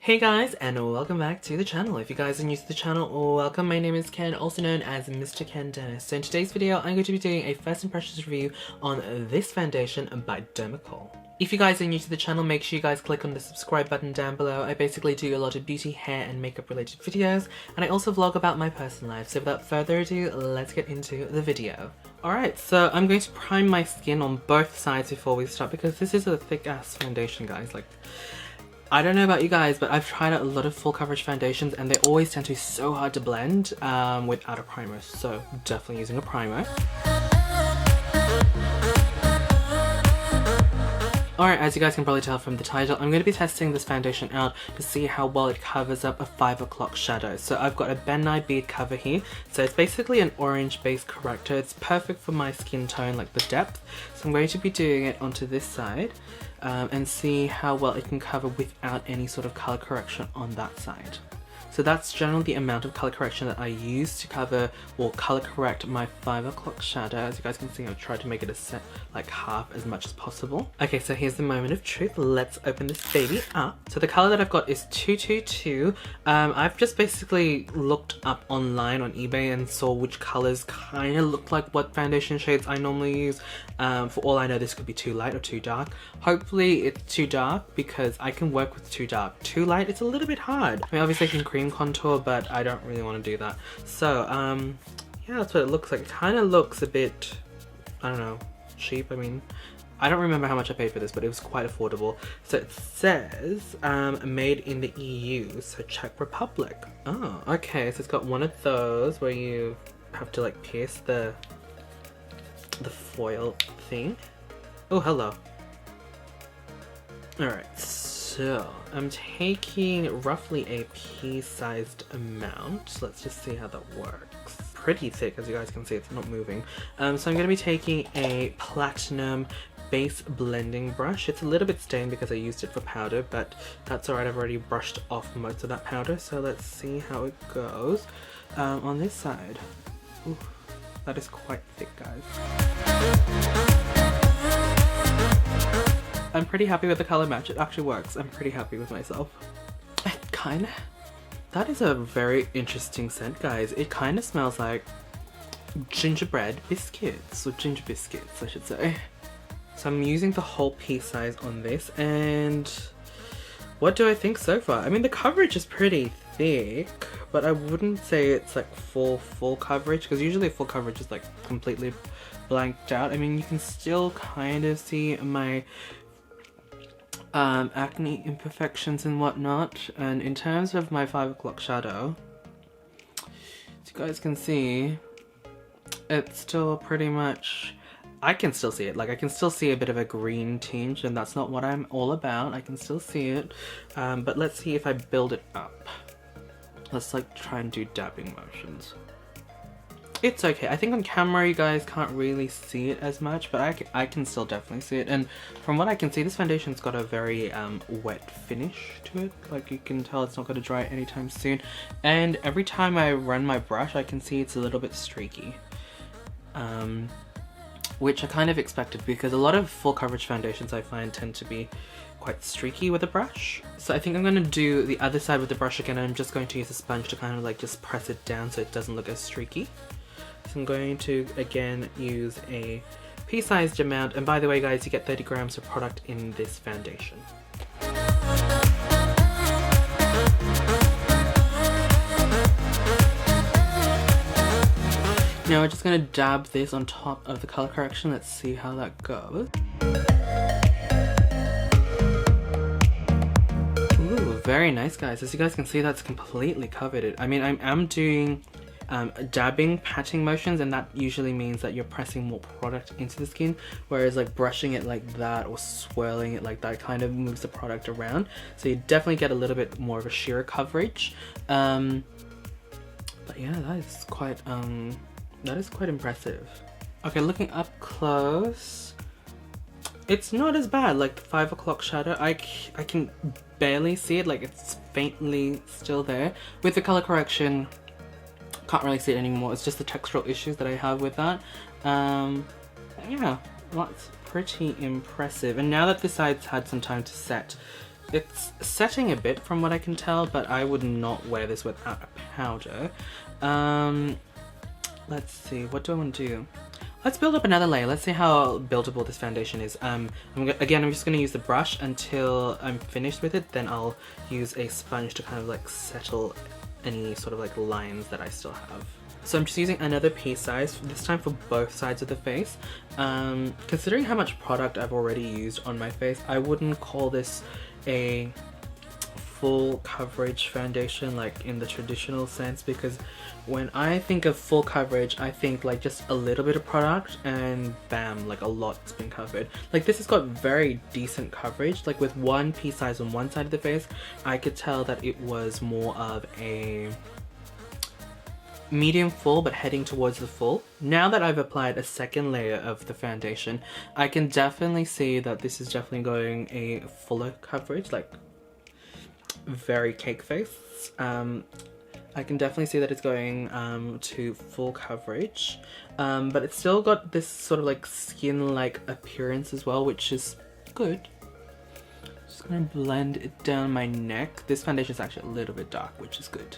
Hey guys, and welcome back to the channel. If you guys are new to the channel, welcome. My name is Ken, also known as MrKenDenis. So in today's video, I'm going to be doing a first impressions review on this foundation by Dermacol. If you guys are new to the channel, make sure you guys click on the subscribe button down below. I basically do a lot of beauty, hair, and makeup related videos, and I also vlog about my personal life. So without further ado, let's get into the video. Alright, so I'm going to prime my skin on both sides before we start, because this is a thick ass foundation, guys. Like, I don't know about you guys, but I've tried out a lot of full coverage foundations and they always tend to be so hard to blend without a primer, so definitely using a primer. Alright, as you guys can probably tell from the title, I'm going to be testing this foundation out to see how well it covers up a 5 o'clock shadow. So I've got a Ben Nye bead cover here, so it's basically an orange based corrector. It's perfect for my skin tone, like the depth. So I'm going to be doing it onto this side and see how well it can cover without any sort of color correction on that side. So that's generally the amount of color correction that I use to cover or color correct my 5 o'clock shadow. As you guys can see, I've tried to make it a set like half as much as possible. Okay, so here's the moment of truth. Let's open this baby up. So the color that I've got is 222. I've just basically looked up online on eBay and saw which colors kind of look like what foundation shades I normally use. For all I know, this could be too light or too dark. Hopefully it's too dark because I can work with too dark. Too light, it's a little bit hard. I mean, obviously I can cream contour, but I don't really want to do that. So yeah, that's what it looks like. It kind of looks a bit, I don't know, cheap. I mean, I don't remember how much I paid for this, but it was quite affordable. So it says made in the EU, so Czech Republic. Oh, okay, so it's got one of those where you have to like pierce the foil thing. Oh, hello. Alright, so I'm taking roughly a pea-sized amount. Let's just see how that works. Pretty thick, as you guys can see, it's not moving. So I'm going to be taking a platinum base blending brush. It's a little bit stained because I used it for powder, but that's alright. I've already brushed off most of that powder, so let's see how it goes. On this side, ooh, that is quite thick, guys. I'm pretty happy with the color match. It actually works. I'm pretty happy with myself. That is a very interesting scent, guys. It kind of smells like gingerbread biscuits, or ginger biscuits, I should say. So I'm using the whole pea size on this, and what do I think so far? I mean, the coverage is pretty thick, but I wouldn't say it's like full coverage, because usually full coverage is like completely blanked out. I mean, you can still kind of see my acne imperfections and whatnot. And in terms of my 5 o'clock shadow, as you guys can see, it's still pretty much, I can still see it. Like, I can still see a bit of a green tinge, and that's not what I'm all about. I can still see it, but let's see if I build it up. Let's like try and do dabbing motions. It's okay. I think on camera you guys can't really see it as much, but I can still definitely see it. And from what I can see, this foundation's got a very wet finish to it. Like, you can tell it's not going to dry anytime soon. And every time I run my brush, I can see it's a little bit streaky. Which I kind of expected, because a lot of full coverage foundations I find tend to be quite streaky with a brush. So I think I'm going to do the other side with the brush again, and I'm just going to use a sponge to kind of like just press it down so it doesn't look as streaky. So I'm going to again use a pea-sized amount, and by the way guys, you get 30 grams of product in this foundation. Now we're just going to dab this on top of the color correction. Let's see how that goes. Ooh, very nice, guys. As you guys can see, that's completely covered it. I mean, I am doing dabbing, patting motions, and that usually means that you're pressing more product into the skin, whereas like brushing it like that or swirling it like that kind of moves the product around. So you definitely get a little bit more of a sheer coverage. But yeah, that is quite impressive. Okay, looking up close, it's not as bad. Like the 5 o'clock shadow, I can barely see it. Like, it's faintly still there. With the color correction, can't really see it anymore. It's just the textural issues that I have with that. Yeah, that's pretty impressive. And now that the sides had some time to set, it's setting a bit from what I can tell, but I would not wear this without a powder. Let's see, what do I want to do? Let's build up another layer. Let's see how buildable this foundation is. Again, I'm just going to use the brush until I'm finished with it. Then I'll use a sponge to kind of like settle any sort of like lines that I still have. So I'm just using another pea size, this time for both sides of the face. Considering how much product I've already used on my face, I wouldn't call this a full coverage foundation like in the traditional sense, because when I think of full coverage, I think like just a little bit of product and bam, like a lot's been covered. Like this has got very decent coverage. Like with one pea size on one side of the face, I could tell that it was more of a medium full but heading towards the full. Now that I've applied a second layer of the foundation, I can definitely see that this is definitely going a fuller coverage, like very cake face. I can definitely see that it's going to full coverage, but it's still got this sort of like skin-like appearance as well, which is good. Just gonna blend it down my neck. This foundation is actually a little bit dark, which is good.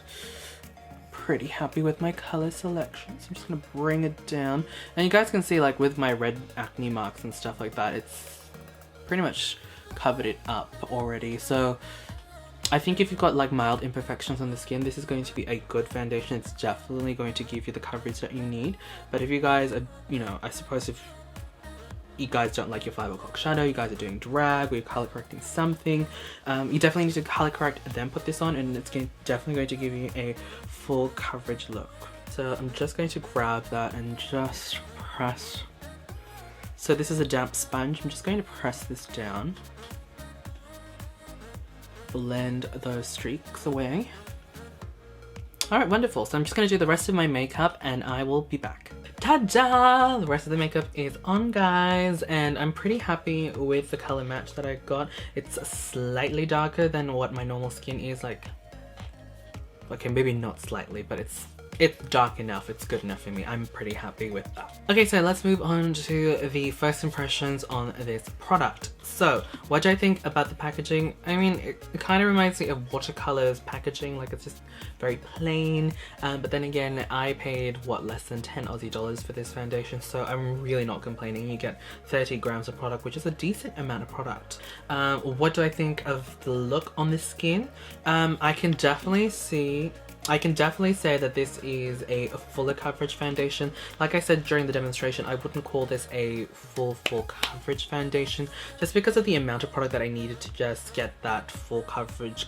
Pretty happy with my color selection, so I'm just gonna bring it down, and you guys can see like with my red acne marks and stuff like that, it's pretty much covered it up already. So I think if you've got like mild imperfections on the skin, this is going to be a good foundation. It's definitely going to give you the coverage that you need. But if you guys are, you know, I suppose if you guys don't like your 5 o'clock shadow, you guys are doing drag, or you're color correcting something, you definitely need to color correct and then put this on, and it's definitely going to give you a full coverage look. So I'm just going to grab that and just press. So this is a damp sponge. I'm just going to press this down. Blend those streaks away. Alright, wonderful. So I'm just going to do the rest of my makeup and I will be back. Ta-da! The rest of the makeup is on, guys, and I'm pretty happy with the color match that I got. It's slightly darker than what my normal skin is, like, okay, maybe not slightly, but it's dark enough. It's good enough for me. I'm pretty happy with that. Okay, so let's move on to the first impressions on this product. So, what do I think about the packaging? I mean, it kind of reminds me of watercolors packaging, like it's just very plain, but then again, I paid, what, less than 10 Aussie dollars for this foundation, so I'm really not complaining. You get 30 grams of product, which is a decent amount of product. What do I think of the look on the skin? I can definitely say that this is a fuller coverage foundation. Like I said during the demonstration, I wouldn't call this a full coverage foundation, just because of the amount of product that I needed to just get that full coverage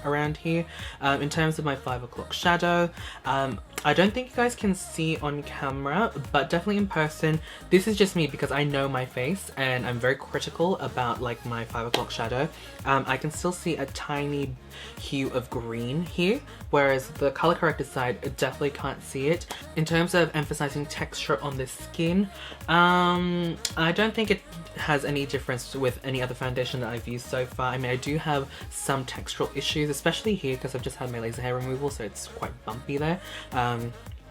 around here. In terms of my 5 o'clock shadow, I don't think you guys can see on camera, but definitely in person, this is just me because I know my face and I'm very critical about like my 5 o'clock shadow. I can still see a tiny hue of green here, whereas the color corrected side definitely can't see it. In terms of emphasizing texture on the skin, I don't think it has any difference with any other foundation that I've used so far. I mean, I do have some textural issues, especially here because I've just had my laser hair removal, so it's quite bumpy there.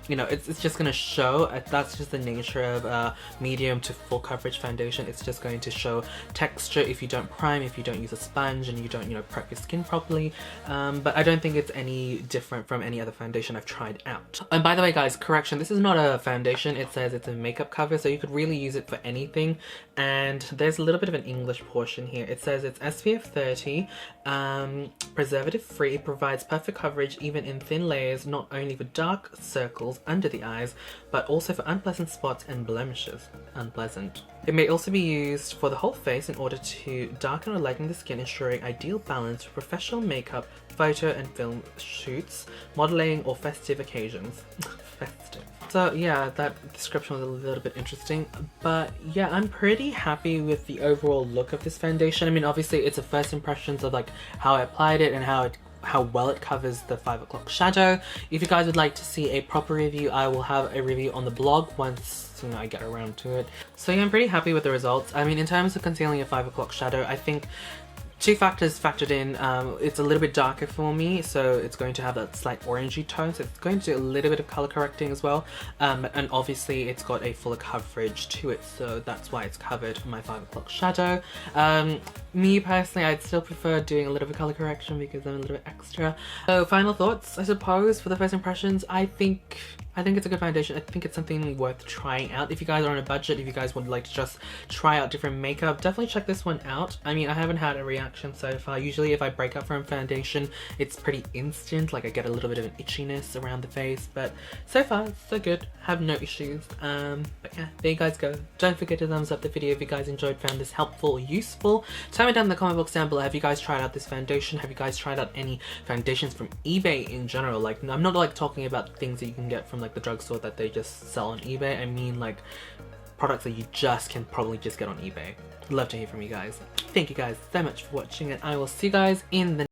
You know, it's just going to show. That's just the nature of medium to full coverage foundation. It's just going to show texture if you don't prime, if you don't use a sponge, and you don't, you know, prep your skin properly. But I don't think it's any different from any other foundation I've tried out. And by the way, guys, correction, this is not a foundation. It says it's a makeup cover, so you could really use it for anything. And there's a little bit of an English portion here. It says it's SPF 30, preservative free, provides perfect coverage even in thin layers, not only for dark circles under the eyes, but also for unpleasant spots and blemishes. Unpleasant. It may also be used for the whole face in order to darken or lighten the skin, ensuring ideal balance for professional makeup, photo and film shoots, modeling, or festive occasions. Festive. So yeah, that description was a little bit interesting, but yeah, I'm pretty happy with the overall look of this foundation. I mean, obviously it's a first impressions of like how I applied it and how well it covers the 5 o'clock shadow. If you guys would like to see a proper review, I will have a review on the blog once, you know, I get around to it. So yeah, I'm pretty happy with the results. I mean, in terms of concealing a 5 o'clock shadow, I think Two factors factored in. It's a little bit darker for me, so it's going to have that slight orangey tone, so it's going to do a little bit of color correcting as well. And obviously it's got a fuller coverage to it, so that's why it's covered my 5 o'clock shadow. Me personally, I'd still prefer doing a little bit of color correction because I'm a little bit extra. So final thoughts, I suppose, for the first impressions. I think it's a good foundation. I think it's something worth trying out. If you guys are on a budget, if you guys would like to just try out different makeup, definitely check this one out. I mean, I haven't had a reaction so far. Usually if I break up from foundation, it's pretty instant. Like I get a little bit of an itchiness around the face, but so far so good. Have no issues. But yeah, there you guys go. Don't forget to thumbs up the video if you guys enjoyed, found this helpful or useful. Tell me down in the comment box down below, have you guys tried out this foundation? Have you guys tried out any foundations from eBay in general? Like, I'm not like talking about things that you can get from like the drugstore that they just sell on eBay. I mean like products that you just can probably just get on eBay. Love to hear from you guys. Thank you guys so much for watching, and I will see you guys in the